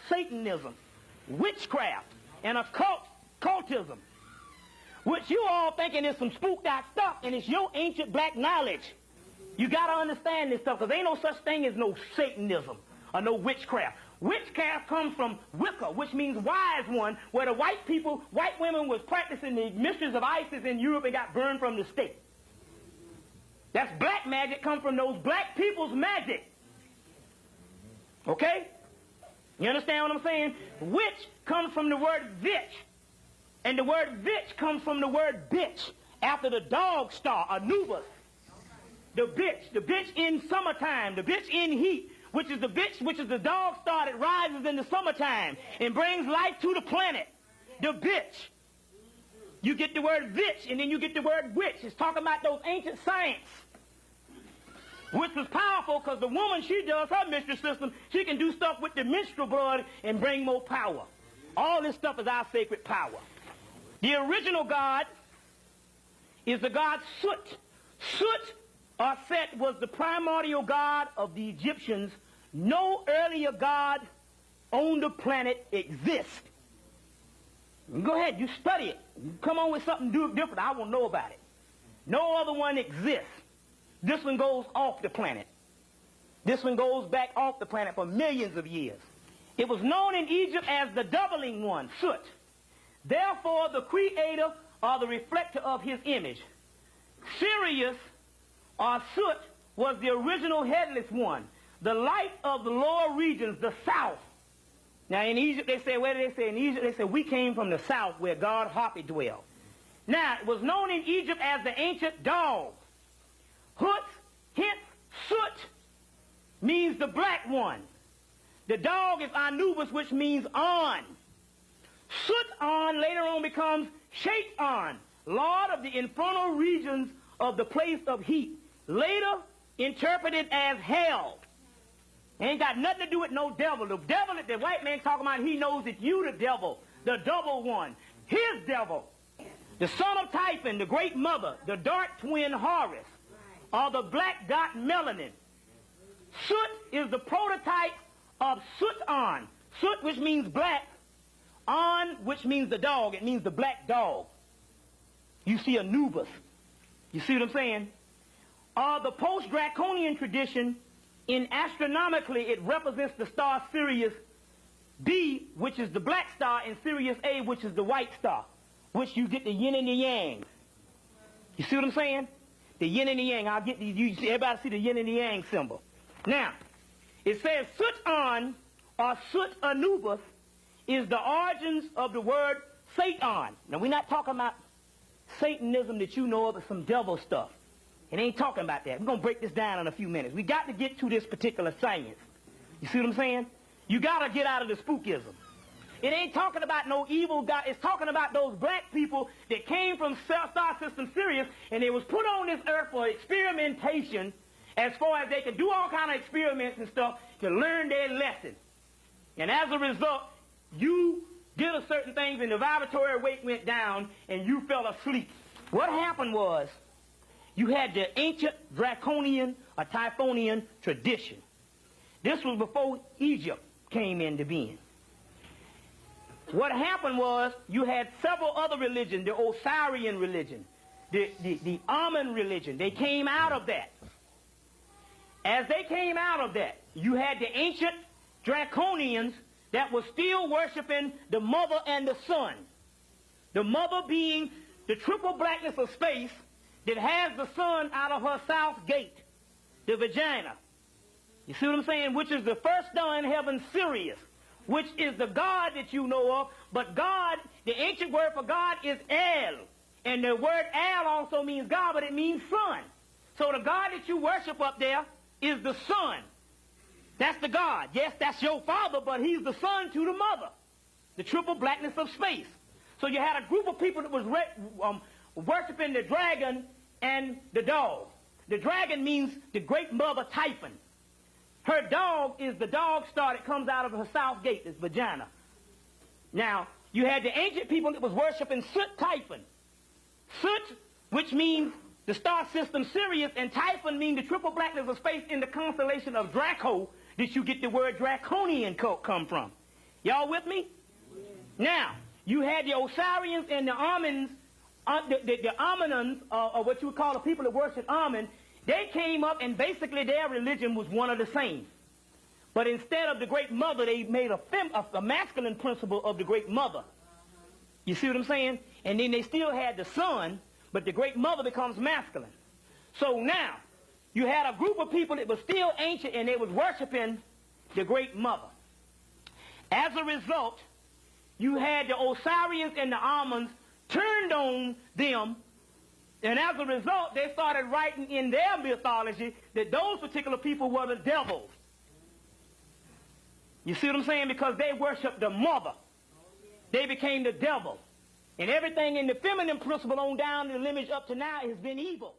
Satanism, witchcraft, and occultism, which you all thinking is some spooked out stuff, and it's your ancient black knowledge. You got to understand this stuff, because ain't no such thing as no Satanism or no witchcraft. Witchcraft comes from Wicca, which means wise one, where the white women was practicing the mysteries of Isis in Europe and got burned from the stake. That's black magic, come from those black people's magic. Okay? You understand what I'm saying? Witch comes from the word vitch. And the word vitch comes from the word bitch, after the dog star, Anubis. The bitch in summertime, the bitch in heat, which is the bitch, which is the dog star that rises in the summertime and brings life to the planet. The bitch. You get the word vitch, and then you get the word witch. It's talking about those ancient science, which was powerful, because the woman, she does her menstrual system. She can do stuff with the menstrual blood and bring more power. All this stuff is our sacred power. The original God is the god Sut. Sut, or Set, was the primordial god of the Egyptians. No earlier god on the planet exists. Go ahead, you study it. You come on with something different. I won't know about it. No other one exists. This one goes off the planet. This one goes back off the planet for millions of years. It was known in Egypt as the doubling one, Sut. Therefore, the creator or the reflector of his image. Sirius, or Sut, was the original headless one, the light of the lower regions, the south. Now, in Egypt, they say, where do they say? In Egypt, they say, we came from the south where God Hapi dwelled. Now, it was known in Egypt as the ancient dog. Hut, hence, Sut, means the black one. The dog is Anubis, which means on. Sut-on later on becomes Shaitan, lord of the infernal regions of the place of heat, later interpreted as hell. Ain't got nothing to do with no devil. The devil that the white man talking about, he knows that you the devil, the double one, his devil. The son of Typhon, the great mother, the dark twin Horus, or the black dot melanin. Sut is the prototype of Sut-on. Sut, which means black. On, which means the dog. It means the black dog. You see Anubis. You see what I'm saying? The post-Draconian tradition, in astronomically, it represents the star Sirius B, which is the black star, and Sirius A, which is the white star, which you get the yin and the yang. You see what I'm saying? The yin and the yang. I'll get these. You see, everybody see the yin and the yang symbol. Now, it says Sut-on, or Sut-Anubis, is the origins of the word Satan. Now, we're not talking about Satanism that you know of as some devil stuff. It ain't talking about that. We're going to break this down in a few minutes. We got to get to this particular science. You see what I'm saying? You got to get out of the spookism. It ain't talking about no evil God. It's talking about those black people that came from star system Sirius, and they was put on this earth for experimentation, as far as they could do all kind of experiments and stuff to learn their lesson. And as a result, you did a certain things, and the vibratory weight went down, and you fell asleep. What happened was, you had the ancient Draconian or Typhonian tradition. This was before Egypt came into being. What happened was, you had several other religions, the Osirian religion, the Amun religion. They came out of that. As they came out of that, you had the ancient Draconians that was still worshiping the mother and the son. The mother being the triple blackness of space that has the sun out of her south gate, the vagina. You see what I'm saying? Which is the first star in heaven, Sirius, which is the God that you know of. But God, the ancient word for God is El. And the word El also means God, but it means son. So the God that you worship up there is the son. That's the God. Yes, that's your father, but he's the son to the mother. The triple blackness of space. So you had a group of people that was worshiping the dragon and the dog. The dragon means the great mother Typhon. Her dog is the dog star that comes out of her south gate, this vagina. Now, you had the ancient people that was worshiping Sut Typhon. Sut, which means the star system Sirius, and Typhon mean the triple blackness of space in the constellation of Draco, that you get the word Draconian come from. Y'all with me? Now, you had the Osirians and the Amens, the Amunans, or what you would call the people that worship Amun. They came up, and basically their religion was one of the same. But instead of the Great Mother, they made a masculine principle of the Great Mother. You see what I'm saying? And then they still had the Son, but the Great Mother becomes masculine. So now, you had a group of people that was still ancient, and they was worshiping the Great Mother. As a result, you had the Osirians and the Amons turned on them, and as a result, they started writing in their mythology that those particular people were the devils. You see what I'm saying? Because they worshiped the mother. They became the devil. And everything in the feminine principle on down to the lineage up to now has been evil.